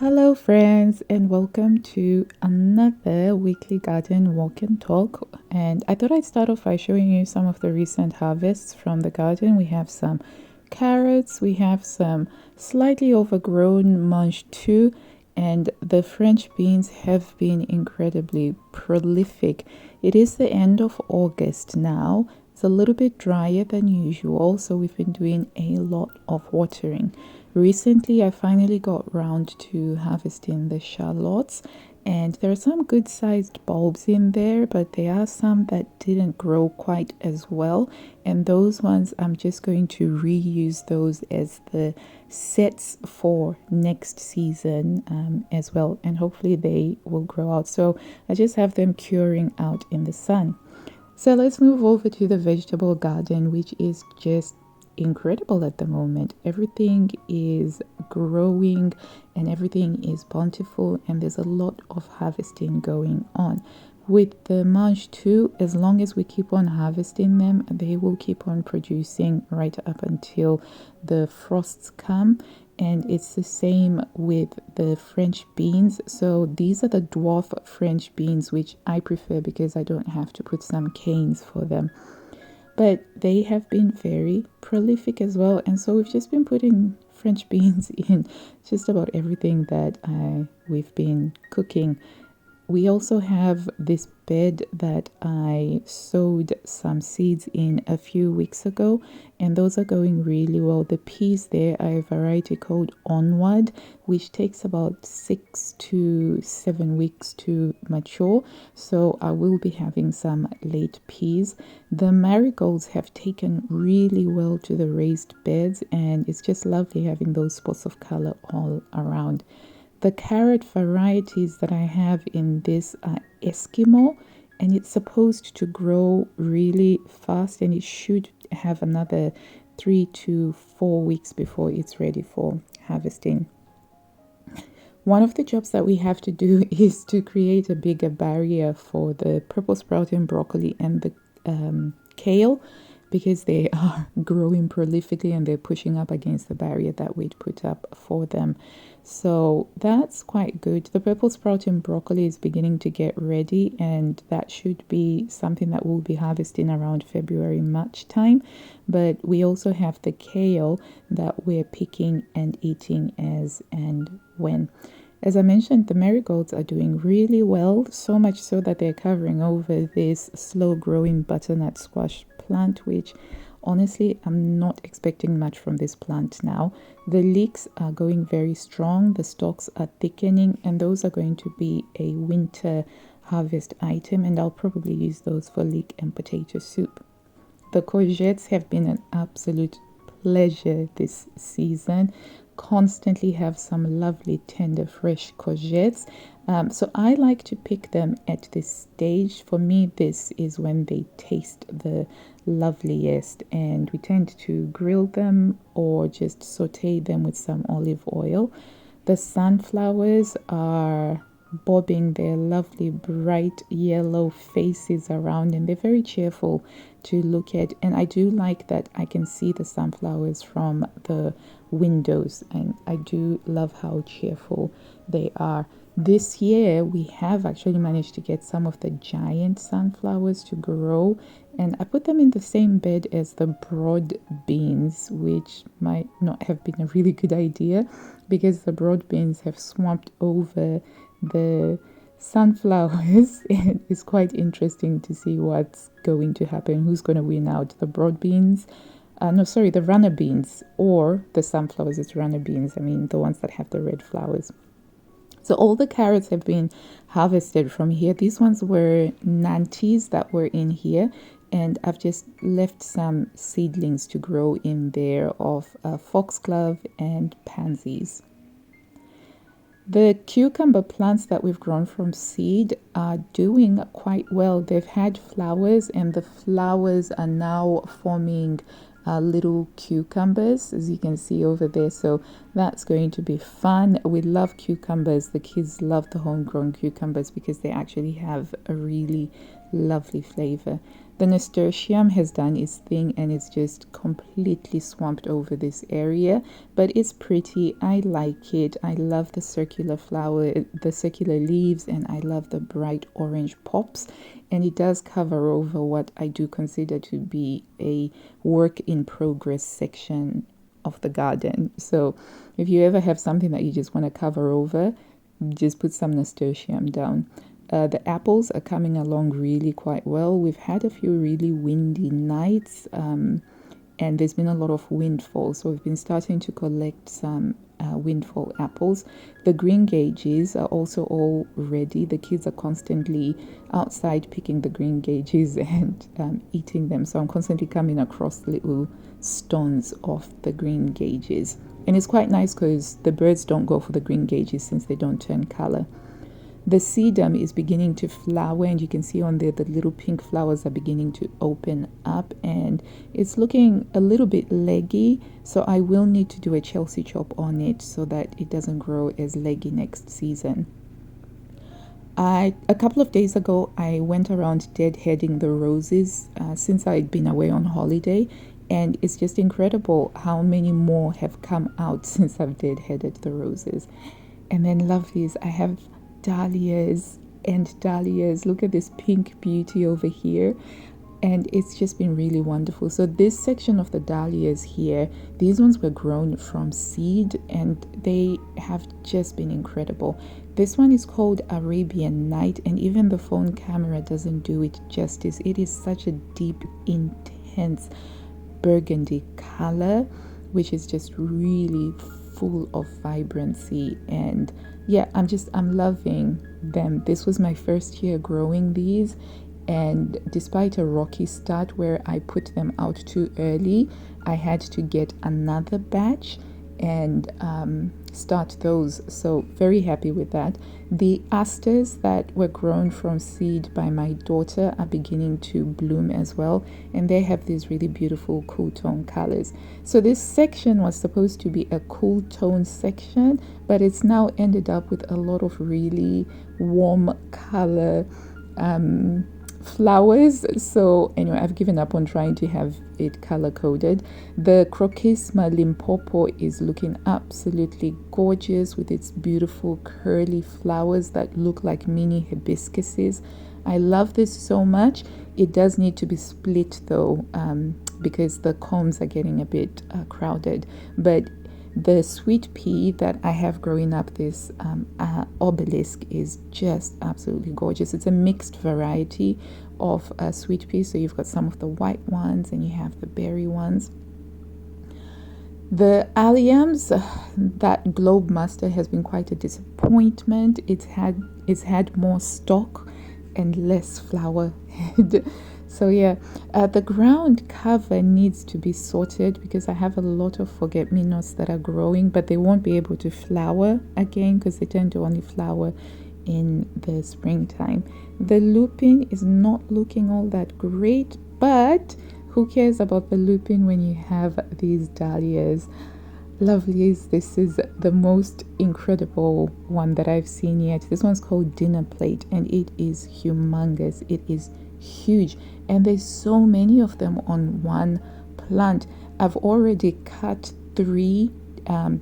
Hello, friends, and welcome to another weekly garden walk and talk. And I thought I'd start off by showing you some of the recent harvests from the garden. We have some carrots, we have some slightly overgrown mange too, and the French beans have been incredibly prolific. It is the end of August now. It's a little bit drier than usual, so we've been doing a lot of watering. Recently, I finally got round to harvesting the shallots, and there are some good sized bulbs in there, but there are some that didn't grow quite as well. And those ones, I'm just going to reuse those as the sets for next season as well, and hopefully they will grow out. So I just have them curing out in the sun. So let's move over to the vegetable garden, which is just incredible at the moment. Everything is growing and everything is bountiful, and there's a lot of harvesting going on. With the mange too, as long as we keep on harvesting them, they will keep on producing right up until the frosts come. And it's the same with the French beans. So these are the dwarf French beans, which I prefer because I don't have to put some canes for them. But they have been very prolific as well. And so we've just been putting French beans in just about everything that we've been cooking. We also have this bed that I sowed some seeds in a few weeks ago, and those are going really well. The peas there are a variety called Onward, which takes about 6 to 7 weeks to mature. So I will be having some late peas. The marigolds have taken really well to the raised beds, and it's just lovely having those spots of color all around. The carrot varieties that I have in this are Eskimo, and it's supposed to grow really fast, and it should have another 3 to 4 weeks before it's ready for harvesting. One of the jobs that we have to do is to create a bigger barrier for the purple sprouting broccoli and the kale, because they are growing prolifically and they're pushing up against the barrier that we'd put up for them. So that's quite good. The purple sprouting broccoli is beginning to get ready, and that should be something that we'll be harvesting around February, March time. But we also have the kale that we're picking and eating as and when. As I mentioned, the marigolds are doing really well, so much so that they're covering over this slow growing butternut squash plant, which honestly I'm not expecting much from this plant now. The leeks are going very strong, the stalks are thickening, and those are going to be a winter harvest item, and I'll probably use those for leek and potato soup. The courgettes have been an absolute pleasure this season. Constantly have some lovely tender fresh courgettes. So I like to pick them at this stage. For me, this is when they taste the loveliest, and we tend to grill them or just saute them with some olive oil. The sunflowers are bobbing their lovely bright yellow faces around, and they're very cheerful to look at. And I do like that I can see the sunflowers from the windows, and I do love how cheerful they are. This year we have actually managed to get some of the giant sunflowers to grow, and I put them in the same bed as the broad beans, which might not have been a really good idea because the broad beans have swamped over the sunflowers. And it's quite interesting to see what's going to happen, who's going to win out, the broad beans, the runner beans, or the sunflowers. It's runner beans, I mean the ones that have the red flowers. So all the carrots have been harvested from here. These ones were nanties that were in here, and I've just left some seedlings to grow in there of foxglove and pansies. The cucumber plants that we've grown from seed are doing quite well. They've had flowers, and the flowers are now forming little cucumbers, as you can see over there. So that's going to be fun. We love cucumbers. The kids love the homegrown cucumbers because they actually have a really lovely flavor. The nasturtium has done its thing and it's just completely swamped over this area, but it's pretty. I like it. I love the circular flower, the circular leaves, and I love the bright orange pops. And it does cover over what I do consider to be a work in progress section of the garden. So if you ever have something that you just want to cover over, just put some nasturtium down. The apples are coming along really quite well. We've had a few really windy nights, and there's been a lot of windfall. So we've been starting to collect some windfall apples. The green gauges are also all ready. The kids are constantly outside picking the green gauges and eating them. So I'm constantly coming across little stones of the green gauges. And it's quite nice because the birds don't go for the green gauges since they don't turn color. The sedum is beginning to flower, and you can see on there the little pink flowers are beginning to open up, and it's looking a little bit leggy, so I will need to do a Chelsea chop on it so that it doesn't grow as leggy next season. A couple of days ago, I went around deadheading the roses since I'd been away on holiday, and it's just incredible how many more have come out since I've deadheaded the roses. And then lovelies, I have dahlias and dahlias. Look at this pink beauty over here. And it's just been really wonderful. So this section of the dahlias here, these ones were grown from seed and they have just been incredible. This one is called Arabian Night, and even the phone camera doesn't do it justice. It is such a deep, intense burgundy color, which is just really full of vibrancy. And yeah, I'm loving them. This was my first year growing these, and despite a rocky start where I put them out too early, I had to get another batch and start those. So very happy with that. The asters that were grown from seed by my daughter are beginning to bloom as well, and they have these really beautiful cool tone colors. So this section was supposed to be a cool tone section, but it's now ended up with a lot of really warm color flowers. So anyway, I've given up on trying to have it color coded. The Crochisma Limpopo is looking absolutely gorgeous with its beautiful curly flowers that look like mini hibiscuses. I love this so much. It does need to be split though, because the combs are getting a bit crowded. But the sweet pea that I have growing up, this obelisk, is just absolutely gorgeous. It's a mixed variety of sweet pea. So you've got some of the white ones and you have the berry ones. The alliums, that Globe Master has been quite a disappointment. It's had more stalk and less flower head. So yeah, the ground cover needs to be sorted because I have a lot of forget-me-nots that are growing, but they won't be able to flower again because they tend to only flower in the springtime. The looping is not looking all that great, but who cares about the looping when you have these dahlias? Lovelies, this is the most incredible one that I've seen yet. This one's called Dinner Plate, and it is humongous. It is huge, and there's so many of them on one plant. I've already cut 3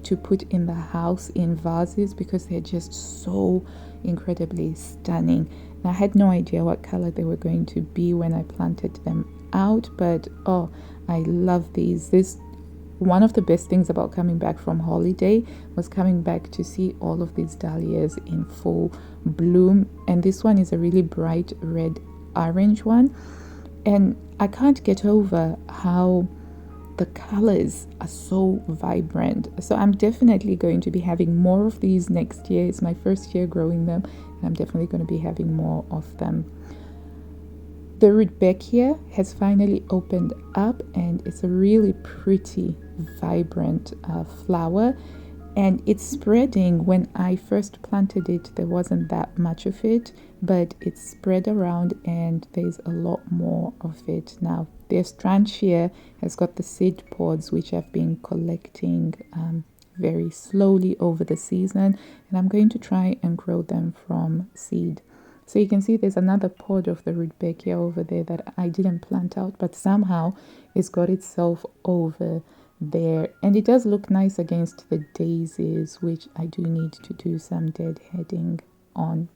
to put in the house in vases because they're just so incredibly stunning. And I had no idea what color they were going to be when I planted them out, but oh, I love these. This one of the best things about coming back from holiday was coming back to see all of these dahlias in full bloom. And this one is a really bright red orange one, and I can't get over how the colors are so vibrant. So I'm definitely going to be having more of these next year. It's my first year growing them, and I'm definitely going to be having more of them. The Rudbeckia has finally opened up, and it's a really pretty, vibrant flower, and it's spreading. When I first planted it, there wasn't that much of it, but it's spread around and there's a lot more of it now. The Astrantia has got the seed pods, which I've been collecting very slowly over the season, and I'm going to try and grow them from seed. So you can see there's another pod of the rudbeckia over there that I didn't plant out, but somehow it's got itself over there. And it does look nice against the daisies, which I do need to do some deadheading on.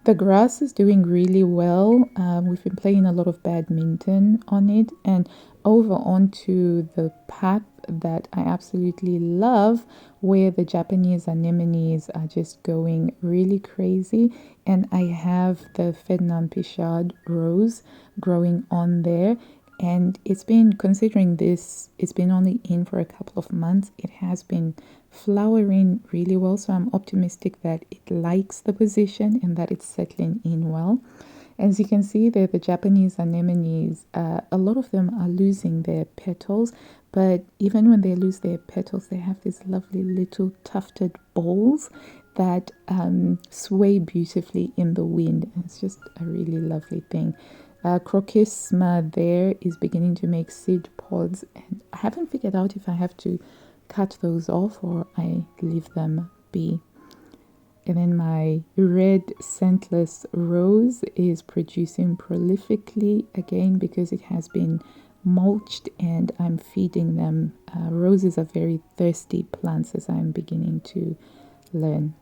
The grass is doing really well. We've been playing a lot of badminton on it, and over onto the path that I absolutely love, where the Japanese anemones are just going really crazy. And I have the Ferdinand Pichard rose growing on there. And it's been, considering this, it's been only in for a couple of months, it has been flowering really well. So I'm optimistic that it likes the position and that it's settling in well. As you can see there, the Japanese anemones, a lot of them are losing their petals, but even when they lose their petals, they have these lovely little tufted balls that sway beautifully in the wind. It's just a really lovely thing. Crochisma there is beginning to make seed pods, and I haven't figured out if I have to cut those off or I leave them be. And then my red scentless rose is producing prolifically again because it has been mulched and I'm feeding them. Roses are very thirsty plants, as I'm beginning to learn.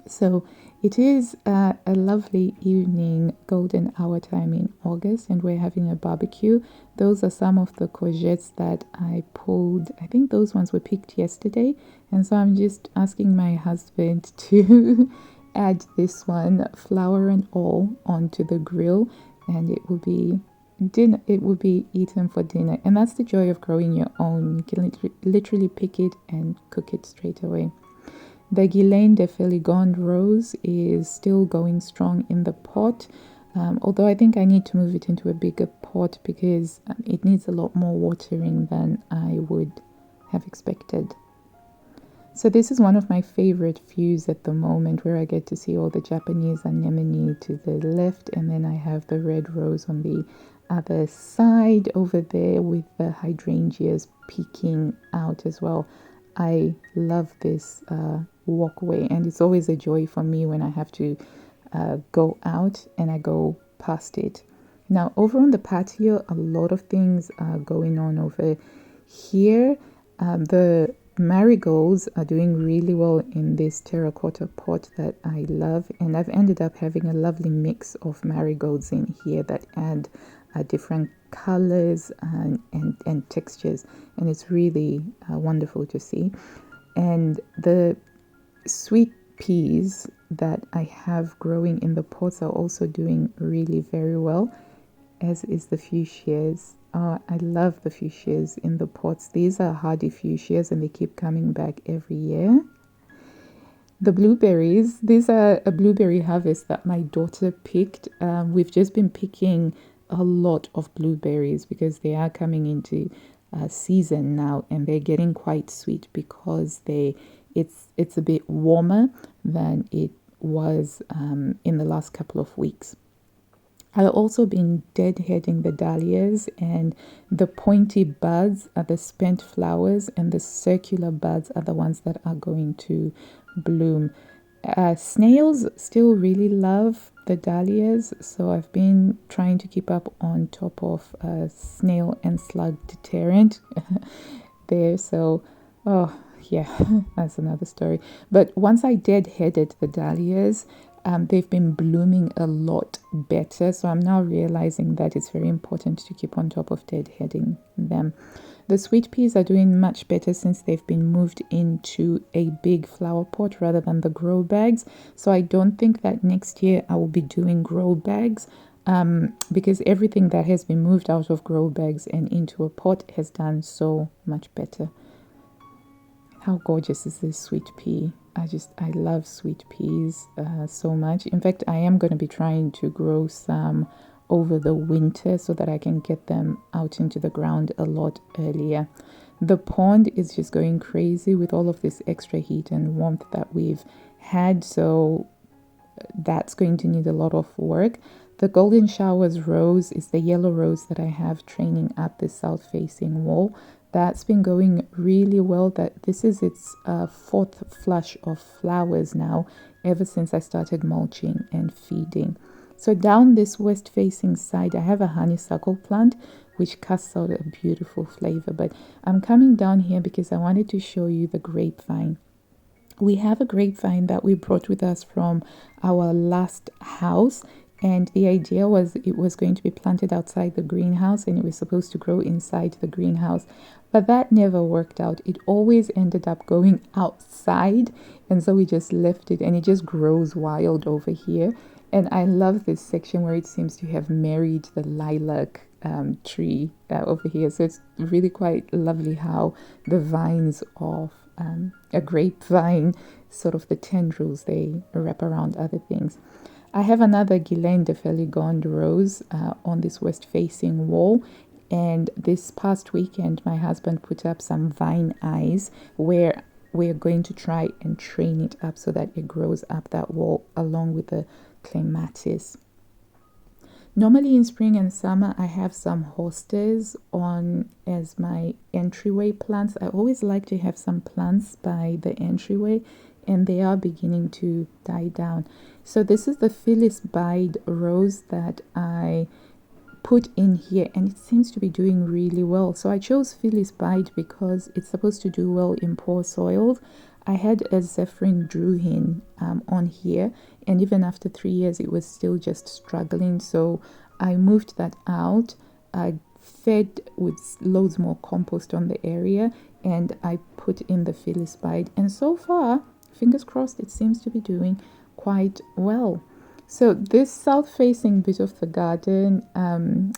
So it is a lovely evening, golden hour time in August, and we're having a barbecue. Those are some of the courgettes that I pulled. I think those ones were picked yesterday, and so I'm just asking my husband to add this one, flour and all, onto the grill, and it will be dinner. It will be eaten for dinner, and that's the joy of growing your own. You can literally pick it and cook it straight away. The Guylaine de Feligonde rose is still going strong in the pot, although I think I need to move it into a bigger pot because it needs a lot more watering than I would have expected. So this is one of my favorite views at the moment, where I get to see all the Japanese anemone to the left, and then I have the red rose on the other side over there with the hydrangeas peeking out as well. I love this walkway, and it's always a joy for me when I have to go out and I go past it. Now over on the patio, a lot of things are going on over here. The marigolds are doing really well in this terracotta pot that I love, and I've ended up having a lovely mix of marigolds in here that add different colors and textures, and it's really wonderful to see. And the sweet peas that I have growing in the pots are also doing really very well, as is the fuchsias. I love the fuchsias in the pots. These are hardy fuchsias and they keep coming back every year. The blueberries, these are a blueberry harvest that my daughter picked. We've just been picking a lot of blueberries because they are coming into season now, and they're getting quite sweet because it's a bit warmer than it was in the last couple of weeks. I've also been deadheading the dahlias, and the pointy buds are the spent flowers and the circular buds are the ones that are going to bloom. Snails still really love the dahlias, so I've been trying to keep up on top of snail and slug deterrent there. So, oh yeah, that's another story. But once I deadheaded the dahlias, they've been blooming a lot better. So I'm now realizing that it's very important to keep on top of deadheading them. The sweet peas are doing much better since they've been moved into a big flower pot rather than the grow bags. So I don't think that next year I will be doing grow bags because everything that has been moved out of grow bags and into a pot has done so much better. How gorgeous is this sweet pea? I love sweet peas so much. In fact, I am going to be trying to grow some over the winter so that I can get them out into the ground a lot earlier. The pond is just going crazy with all of this extra heat and warmth that we've had, so that's going to need a lot of work. The golden showers rose is the yellow rose that I have training at the south facing wall that's been going really well. That this is its fourth flush of flowers now, ever since I started mulching and feeding. So down this west facing side, I have a honeysuckle plant which casts out a beautiful flavor. But I'm coming down here because I wanted to show you the grapevine. We have a grapevine that we brought with us from our last house, and the idea was it was going to be planted outside the greenhouse and it was supposed to grow inside the greenhouse, but that never worked out. It always ended up going outside, and so we just left it, and it just grows wild over here. And I love this section where it seems to have married the lilac tree over here. So it's really quite lovely how the vines of a grapevine, sort of the tendrils, they wrap around other things. I have another Guillain de Feligonde rose on this west facing wall. And this past weekend, my husband put up some vine eyes where we're going to try and train it up so that it grows up that wall along with the clematis. Normally in spring and summer, I have some hostas on as my entryway plants. I always like to have some plants by the entryway, and they are beginning to die down. So this is the Phyllis Bide rose that I put in here, and it seems to be doing really well. So I chose Phyllis Bide because it's supposed to do well in poor soils. I had a Zephyrin Druhin on here, and even after 3 years it was still just struggling, so I moved that out. I fed with loads more compost on the area, and I put in the Phyllis Bide, and so far, fingers crossed, it seems to be doing quite well. So this south-facing bit of the garden,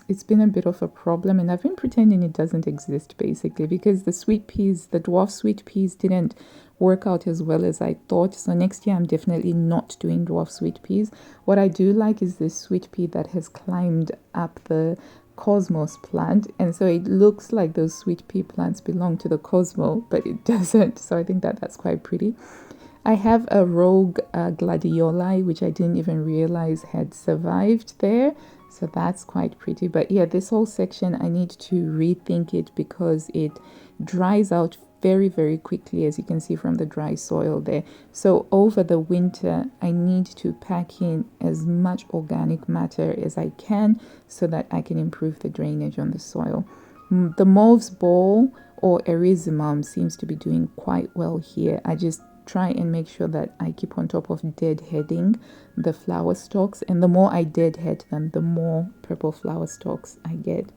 it's been a bit of a problem, and I've been pretending it doesn't exist basically, because the sweet peas, the dwarf sweet peas, didn't work out as well as I thought. So next year I'm definitely not doing dwarf sweet peas. What I do like is this sweet pea that has climbed up the cosmos plant, and so it looks like those sweet pea plants belong to the cosmo, but it doesn't. So I think that that's quite pretty. I have a rogue gladioli, which I didn't even realize had survived there. So that's quite pretty. But yeah, this whole section, I need to rethink it because it dries out very, very quickly, as you can see from the dry soil there. So over the winter, I need to pack in as much organic matter as I can so that I can improve the drainage on the soil. The mauve's ball or erysimum seems to be doing quite well here. I just try and make sure that I keep on top of deadheading the flower stalks, and the more I deadhead them, the more purple flower stalks I get.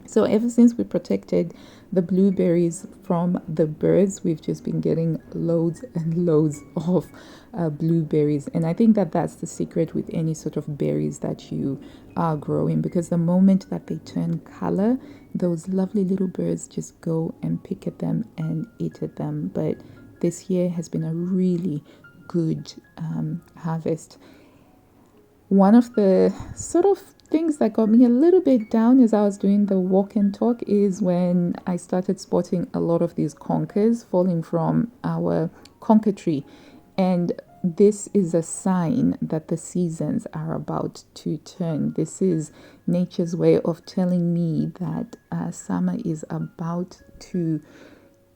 So ever since we protected the blueberries from the birds, we've just been getting loads and loads of blueberries. And I think that that's the secret with any sort of berries that you are growing, because the moment that they turn color, those lovely little birds just go and pick at them and eat at them. But this year has been a really good harvest. One of the sort of things that got me a little bit down as I was doing the walk and talk is when I started spotting a lot of these conkers falling from our conker tree. And this is a sign that the seasons are about to turn. This is nature's way of telling me that summer is about to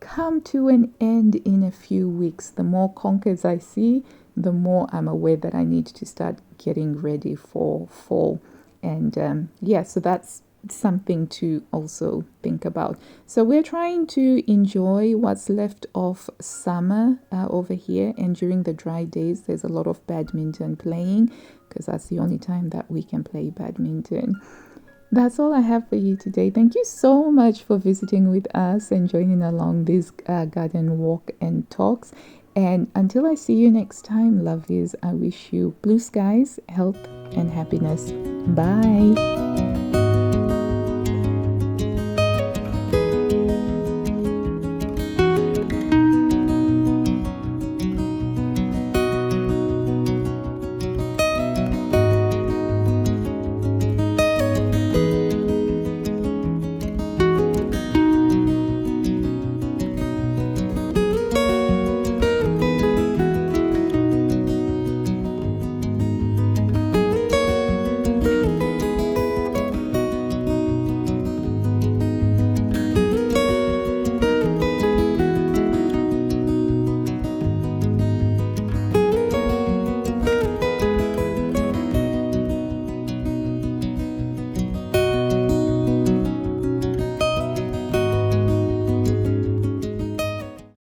come to an end in a few weeks. The more conkers I see, the more I'm aware that I need to start getting ready for fall. And yeah, so that's something to also think about. So we're trying to enjoy what's left of summer over here, and during the dry days there's a lot of badminton playing, because that's the only time that we can play badminton. That's all I have for you today. Thank you so much for visiting with us and joining along these garden walk and talks. And until I see you next time, lovelies, I wish you blue skies, health, and happiness. Bye.